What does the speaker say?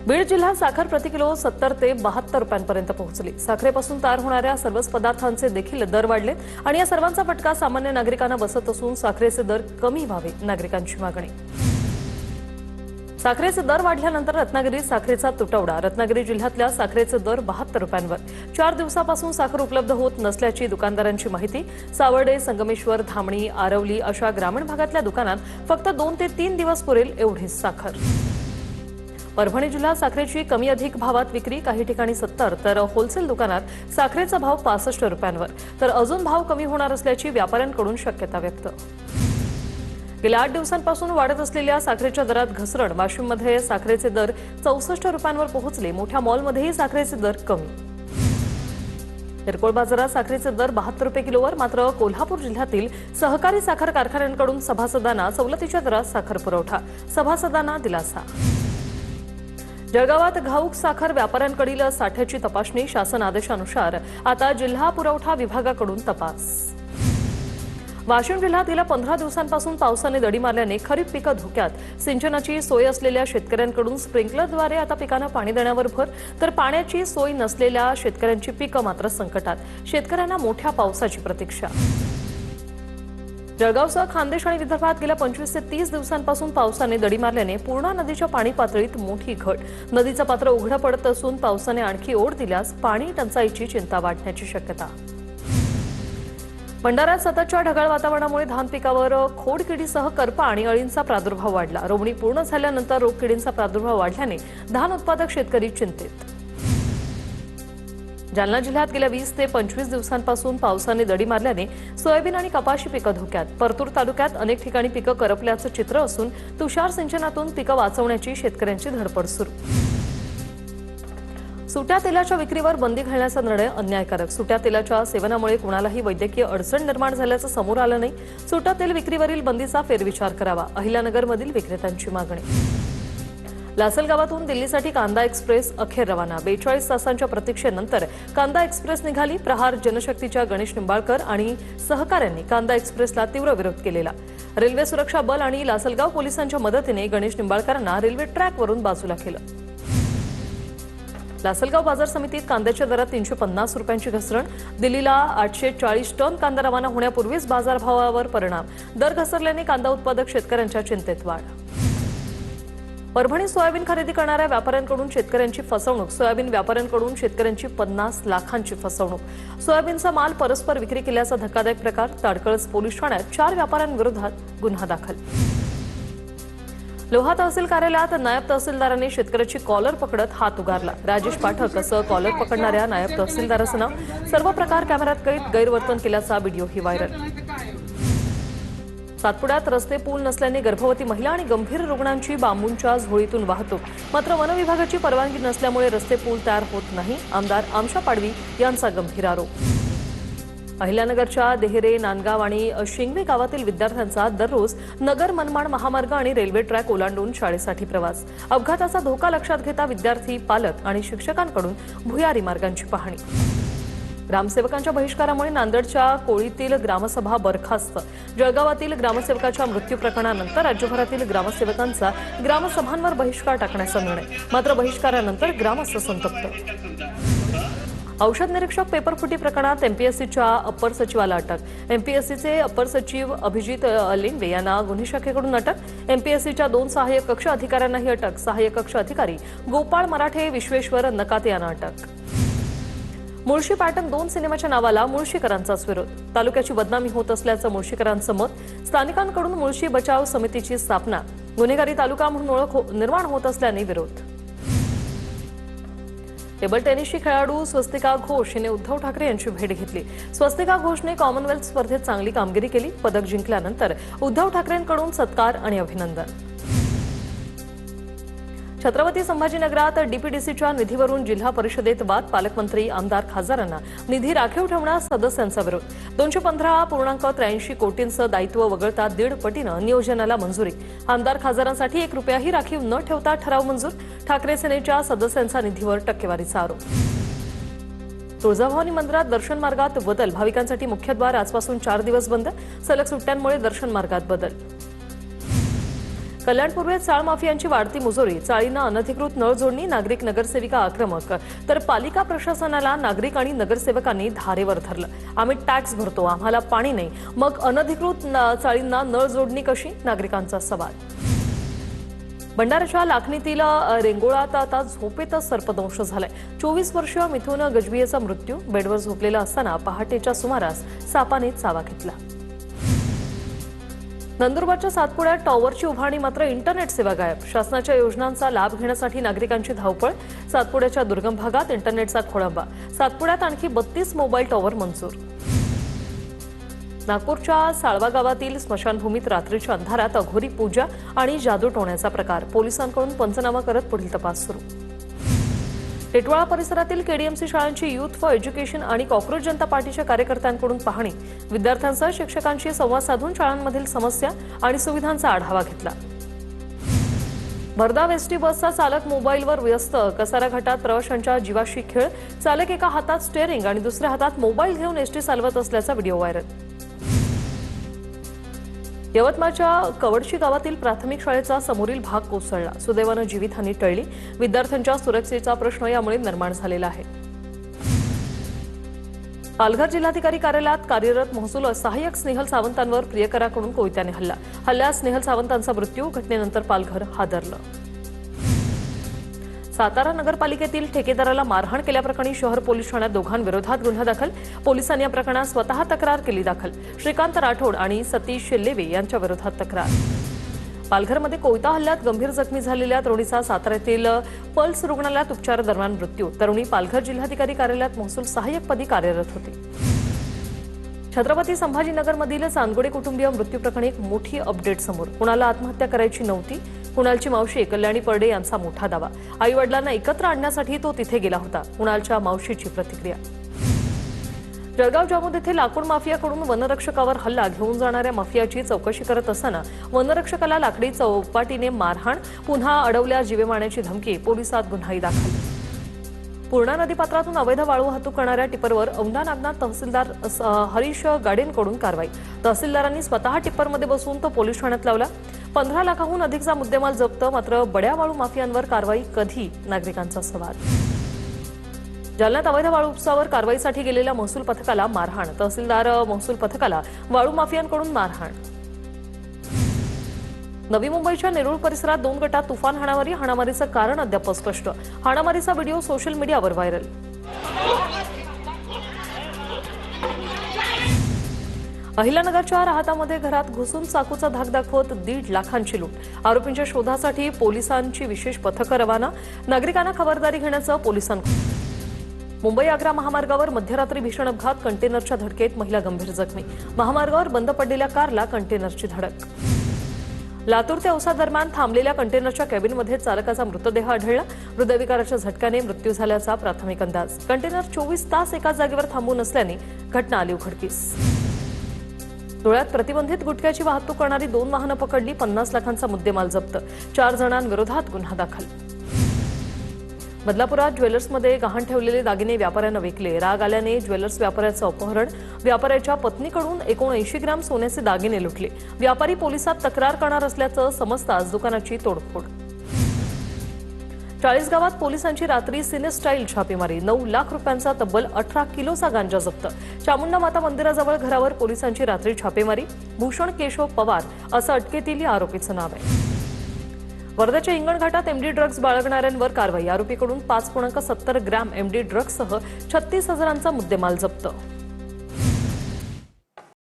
बीड जिल्ह्यात साखर प्रति किलो 70 ते 72 रुपयांपर्यंत पोहोचली। साखरेपासून तयार होणाऱ्या सर्वच पदार्थांचे देखील दर वाढले आणि या सर्वांचा फटका सामान्य नागरिकांना बसत असून साखरेचे दर कमी व्हावे नागरिकांची मागणी। साखरेचे दर वाढल्यानंतर रत्नागिरीत साखरेचा तुटवडा। रत्नागिरी जिल्ह्यातल्या साखरेचे दर 72 रुपयांवर। 4 दिवसापासून साखर उपलब्ध होत नसल्याची दुकानदारांची माहिती। सावर्डे, संगमेश्वर, धामणी, आरवली अशा ग्रामीण भागातल्या दुकानात फक्त 2 ते 3 दिवस पुरेल एवढीच साखर। परभणी जिल्ह्यात साखरेची कमी अधिक भावात विक्री, काही ठिकाणी 70 तर होलसेल दुकानात साखरेचा भाव 65 रुपयांवर। तर अजून भाव कमी होणार असल्याची व्यापाऱ्यांकडून शक्यता व्यक्त। गेल्या 8 दिवसांपासून वाढत असलेल्या साखरेच्या दरात घसरण। वाशिममध्ये साखरेचे दर 64 रुपयांवर पोहोचले। मोठ्या मॉलमध्येही साखरेचे दर कमी। किरकोळ बाजारात साखरेचे दर 72 रुपये किलोवर। मात्र कोल्हापूर जिल्ह्यातील सहकारी साखर कारखान्यांकडून सभासदांना सवलतीच्या दरात साखर पुरवठा। सभासदांना दिलासा। जळगावात घाऊक साखर व्यापाऱ्यांकडील साठ्याची तपासणी। शासन आदेशानुसार आता जिल्हा पुरवठा विभागाकडून तपास। वाशिम जिल्ह्यात गेल्या 15 दिवसांपासून पावसाने दडी मारल्याने खरीप पिकं धोक्यात। सिंचनाची सोय असलेल्या शेतकऱ्यांकडून स्प्रिंकलरद्वारे आता पिकांना पाणी देण्यावर भर, तर पाण्याची सोय नसलेल्या शेतकऱ्यांची पिकं मात्र संकटात। शेतकऱ्यांना मोठ्या पावसाची प्रतीक्षा। जळगावसह खान्देश आणि विदर्भात गेल्या 25 ते 30 दिवसांपासून पावसाने दडी मारल्याने पूर्णा नदीच्या पाणी पातळीत मोठी घट। नदीचं पात्र उघडं पडत असून पावसाने आणखी ओढ दिल्यास पाणी टंचाईची चिंता वाढण्याची शक्यता। भंडाऱ्यात सततच्या ढगाळ वातावरणामुळे धान पिकावर खोडकिडीसह करपा आणि अळींचा प्रादुर्भाव वाढला। रोवणी पूर्ण झाल्यानंतर रोगकिडींचा प्रादुर्भाव वाढल्याने धान उत्पादक शेतकरी चिंतेत। जालना जिल्ह्यात गेल्या 20 ते 25 दिवसांपासून पावसाने दडी मारल्याने सोयाबीन आणि कपाशी पिकं धोक्यात। परतूर तालुक्यात अनेक ठिकाणी पिकं करपल्याचं चित्र असून तुषार सिंचनातून पिकं वाचवण्याची शेतकऱ्यांची धडपड सुरू। सुट्या तेलाच्या विक्रीवर बंदी घालण्याचा निर्णय अन्यायकारक। सुट्या तेलाच्या सेवनामुळे कुणालाही वैद्यकीय अडचण निर्माण झाल्याचं समोर आलं नाही। सुट्या तेल विक्रीवरील बंदीचा फेरविचार करावा, अहिल्यानगरमधील विक्रेत्यांची मागणी। लासलगावातून दिल्लीसाठी कांदा एक्सप्रेस अखेर रवाना। 42 तासांच्या प्रतीक्षेनंतर कांदा एक्सप्रेस निघाली। प्रहार जनशक्तीच्या गणेश निंबाळकर आणि सहकाऱ्यांनी कांदा एक्सप्रेसला तीव्र विरोध केलेला। रेल्वे सुरक्षा बल आणि लासलगाव पोलिसांच्या मदतीने गणेश निंबाळकरांना रेल्वे ट्रॅकवरून बाजूला केलं। लासलगाव बाजार समितीत कांद्याच्या दरात 350 रुपयांची घसरण। दिल्लीला 840 टन कांदा रवाना होण्यापूर्वीच बाजारभावावर परिणाम। दर घसरल्याने कांदा उत्पादक शेतकऱ्यांच्या चिंतेत वाढ। परभणी सोयाबीन खरेदी करणाऱ्या व्यापाऱ्यांकडून शेतकऱ्यांची फसवणूक। सोयाबीन व्यापाऱ्यांकडून शेतकऱ्यांची 50 लाखांची फसवणूक। सोयाबीनचा माल परस्पर विक्री केल्याचा धक्कादायक प्रकार। ताडकळस पोलीस ठाण्यात 4 व्यापाऱ्यांविरोधात गुन्हा दाखल। लोहा तहसील कार्यालयात नायब तहसीलदारांनी शेतकऱ्याची कॉलर पकडत हात उगारला। राजेश पाठक असं कॉलर पकडणाऱ्या नायब तहसीलदाराचं नाव। सर्व प्रकार कॅमेऱ्यात कैद। गैरवर्तन केल्याचा व्हिडिओही व्हायरल। सातपुड्यात रस्ते पूल नसल्याने गर्भवती महिला आणि गंभीर रुग्णांची बांबूंच्या झोळीतून वाहतूक। मात्र वन विभागाची परवानगी नसल्यामुळे रस्ते पूल तयार होत नाही। आमदार आमशा पाडवी यांचा गंभीर आरोप। अहिल्यानगरच्या देहरे, नांदगाव आणि शिंगवे गावातील विद्यार्थ्यांचा दररोज नगर मनमाड महामार्ग आणि रेल्वे ट्रॅक ओलांडून शाळेसाठी प्रवास। अपघाताचा धोका लक्षात घेता विद्यार्थी, पालक आणि शिक्षकांकडून भुयारी मार्गांची पाहणी। ग्रामसेवकांच्या बहिष्कारामुळे नांदेडच्या कोळीतील ग्रामसभा बरखास्त। जळगावातील ग्रामसेवकाच्या मृत्यू प्रकरणानंतर राज्यभरातील ग्रामसेवकांचा ग्रामसभांवर बहिष्कार टाकण्याचा निर्णय। मात्र बहिष्कारानंतर ग्रामस्थ संतप्त। औषध निरीक्षक पेपरफुटी प्रकरणात एमपीएससीच्या अप्पर सचिवाला अटक। एमपीएससीचे अप्पर सचिव अभिजित लिंगवे यांना गुन्हे शाखेकडून अटक। एमपीएससीच्या 2 सहाय्यक कक्ष अधिकाऱ्यांनाही अटक। सहाय्यक कक्ष अधिकारी गोपाळ मराठे, विश्वेश्वर नकाते यांना अटक। मुळशी पॅटर्न 2 सिनेमाच्या नावाला मुळशीकरांचाच विरोध। तालुक्याची बदनामी होत असल्याचं मुळशीकरांचं मत। स्थानिकांकडून मुळशी बचाव समितीची स्थापना। गुन्हेगारी तालुका म्हणून ओळख निर्माण होत असल्याने विरोध। टेबल टेनिसची खेळाडू स्वस्तिका घोष हिने उद्धव ठाकरे यांची भेट घेतली। स्वस्तिका घोषने कॉमनवेल्थ स्पर्धेत चांगली कामगिरी केली। पदक जिंकल्यानंतर उद्धव ठाकरेंकडून सत्कार आणि अभिनंदन। छत्रपती संभाजीनगरात डीपीडीसीच्या निधीवरून जिल्हा परिषदेत वाद। पालकमंत्री, आमदार, खासदारांना निधी राखीव ठेवण्यास सदस्यांचा विरोध। 215.83 कोटींचं दायित्व वगळता 1.5 पटीनं नियोजनाला मंजुरी। आमदार, खासदारांसाठी 1 रुपयाही राखीव न ठेवता ठराव मंजूर। ठाकरे सेनेच्या सदस्यांचा निधीवर टक्केवारीचा आरोप। तुळजाभवानी मंदिरात दर्शन मार्गात बदल। भाविकांसाठी मुख्यद्वार आजपासून 4 दिवस बंद। सलग सुट्ट्यांमुळे दर्शन मार्गात बदल। कल्याण पूर्वेत चाळ माफियांची वाढती मुजोरी, चाळींना अनधिकृत नळ जोडणी, नागरिक नगरसेविका आक्रमक, तर पालिका प्रशासनाला नागरिक आणि नगरसेवकांनी धारेवर धरलं. आम्ही टॅक्स भरतो, आम्हाला पाणी नाही, मग अनधिकृत चाळींना नळ जोडणी कशी? नागरिकांचा सवाल. भंडाऱ्याच्या लाखणीतील रेंगोळात आता झोपेतच सर्पदंश झालाय. 24 वर्षीय मिथुन गजबियेचा मृत्यू. बेडवर झोपलेला असताना पहाटेच्या सुमारास सापाने चावा घेतला. नंदुरबारच्या सातपुड्यात टॉवरची उभारणी मात्र इंटरनेट सेवा गायब. शासनाच्या योजनांचा लाभ घेण्यासाठी नागरिकांची धावपळ. सातपुड्याच्या दुर्गम भागात इंटरनेटचा खोळंबा. सातपुड्यात आणखी 32 मोबाईल टॉवर मंजूर. नागपूरच्या साळवा गावातील स्मशानभूमीत रात्रीच्या अंधारात अघोरी पूजा आणि जादू टोण्याचा प्रकार. पोलिसांकडून पंचनामा करत पुढील तपास सुरू. टिटवाळा परिसरातील केडीएमसी शाळांची युथ फॉर एज्युकेशन आणि कॉक्रोच जनता पार्टीच्या कार्यकर्त्यांकडून पाहणी. विद्यार्थ्यांसह शिक्षकांशी संवाद साधून शाळांमधील समस्या आणि सुविधांचा आढावा घेतला. भरधाव एसटी बसचा चालक मोबाईलवर व्यस्त. कसारा घाटात प्रवाशांच्या जीवाशी खेळ. चालक एका हातात स्टीअरिंग आणि दुसऱ्या हातात मोबाईल घेऊन एसटी चालवत असल्याचा व्हिडिओ व्हायरल. यवतमाळच्या कवडशी गावातील प्राथमिक शाळेचा समोरील भाग कोसळला. सुदैवानं जीवितहानी टळली. विद्यार्थ्यांच्या सुरक्षेचा प्रश्न यामुळे निर्माण झालेला आहे. पालघर जिल्हाधिकारी कार्यालयात कार्यरत महसूल सहाय्यक स्नेहल सावंतांवर प्रियकराकडून कोयत्याने हल्ला. हल्ल्यात स्नेहल सावंतांचा मृत्यू. घटनेनंतर पालघर हादरलं. सातारा नगरपालिकेतील ठेकेदाराला मारहाण केल्याप्रकरणी शहर पोलीस ठाण्यात दोघांविरोधात गुन्हा दाखल. पोलिसांनी या प्रकरणात स्वतः तक्रार केली दाखल. श्रीकांत राठोड आणि सतीश लेवे यांच्या विरोधात तक्रार. पालघरमध्ये कोयता हल्ल्यात गंभीर जखमी झालेल्या तरुणीचा साताऱ्यातील पल्स रुग्णालयात उपचारादरम्यान मृत्यू. तरुणी पालघर जिल्हाधिकारी कार्यालयात महसूल सहाय्यकपदी कार्यरत होती. छत्रपती संभाजीनगरमधील चांदगुडे कुटुंबीय मृत्यूप्रकरणी एक मोठी अपडेट समोर. कुणाला आत्महत्या करायची नव्हती. कुणालची मावशी कल्याणी परडे यांचा मोठा दावा. आई-वडिलांना एकत्र आणण्यासाठी तो तिथे गेला होता. कुणालच्या मावशीची प्रतिक्रिया. जळगाव जामोद येथे लाकूड माफियाकडून वनरक्षकावर हल्ला. घेऊन जाणाऱ्या माफियाची चौकशी करत असताना वनरक्षकाला लाकडी चौपाटीने मारहाण. पुन्हा अडवल्या जीवे मारण्याची धमकी. पोलिसात गुन्हाही दाखल. पूर्णा नदीपात्रातून अवैध वाळू वाहतूक करणाऱ्या टिपरवर औंढा नागनाथ तहसीलदार हरीश गाडेंकडून कारवाई. तहसीलदारांनी स्वतः टिप्परमध्ये बसून तो पोलीस ठाण्यात लावला. 15 लाखांहून अधिकचा मुद्देमाल जप्त. मात्र बड्या वाळू माफियांवर कारवाई कधी? नागरिकांचा सवाल. जालन्यात अवैध वाळू उपसावर कारवाईसाठी गेलेल्या महसूल पथकाला मारहाण. तहसीलदार महसूल पथकाला वाळू माफियांकडून मारहाण. नवी मुंबईच्या नेरूळ परिसरात 2 गटात तुफान हाणामारी. हाणामारीचं कारण अद्याप स्पष्ट. हाणामारीचा व्हिडिओ सोशल मीडियावर व्हायरल. अहिल्यानगरच्या राहतामध्ये घरात घुसून चाकूचा धाक दाखवत 1.5 लाखांची लूट. आरोपींच्या शोधासाठी पोलिसांची विशेष पथकं रवाना. नागरिकांना खबरदारी घेण्याचं पोलिसांकडून. मुंबई-आग्रा महामार्गावर मध्यरात्री भीषण अपघात. कंटेनरच्या धडकेत महिला गंभीर जखमी. महामार्गावर बंद पडलेल्या कारला कंटेनरची धडक. लातूर ते औसा दरम्यान थांबलेल्या कंटेनरच्या कॅबिनमध्ये चालकाचा मृतदेह आढळला. हृदयविकाराच्या झटक्याने मृत्यू झाल्याचा प्राथमिक अंदाज. कंटेनर 24 तास एकाच जागेवर थांबून असल्याने घटना आली उघडकीस. धुळ्यात प्रतिबंधित गुटख्याची वाहतूक करणारी 2 वाहनं पकडली. 50 लाखांचा मुद्देमाल जप्त. 4 जणांविरोधात गुन्हा दाखल. बदलापुरात ज्वेलर्समध्ये गहाण ठेवलेले दागिने व्यापाऱ्यानं विकले. राग आल्याने ज्वेलर्स व्यापाऱ्याचं अपहरण. व्यापाऱ्याच्या पत्नीकडून 79 ग्रॅम सोन्याचे दागिने लुटले. व्यापारी पोलिसात तक्रार करणार असल्याचं समजताच दुकानाची तोडफोड. 40 गावात पोलिसांची रात्री सिनेस्टाईल छापेमारी. 9 लाख रुपयांचा तब्बल 18 किलोचा गांजा जप्त. चामुंडा माता मंदिराजवळ घरावर पोलिसांची रात्री छापेमारी. भूषण केशव पवार असं अटकेतील या आरोपीचं नाव आहे. वर्ध्याच्या हिंगणघाटात एमडी ड्रग्ज बाळगणाऱ्यांवर कारवाई. आरोपीकडून 5.70 ग्रॅम एमडी ड्रग्जसह 36,000चा मुद्देमाल जप्त.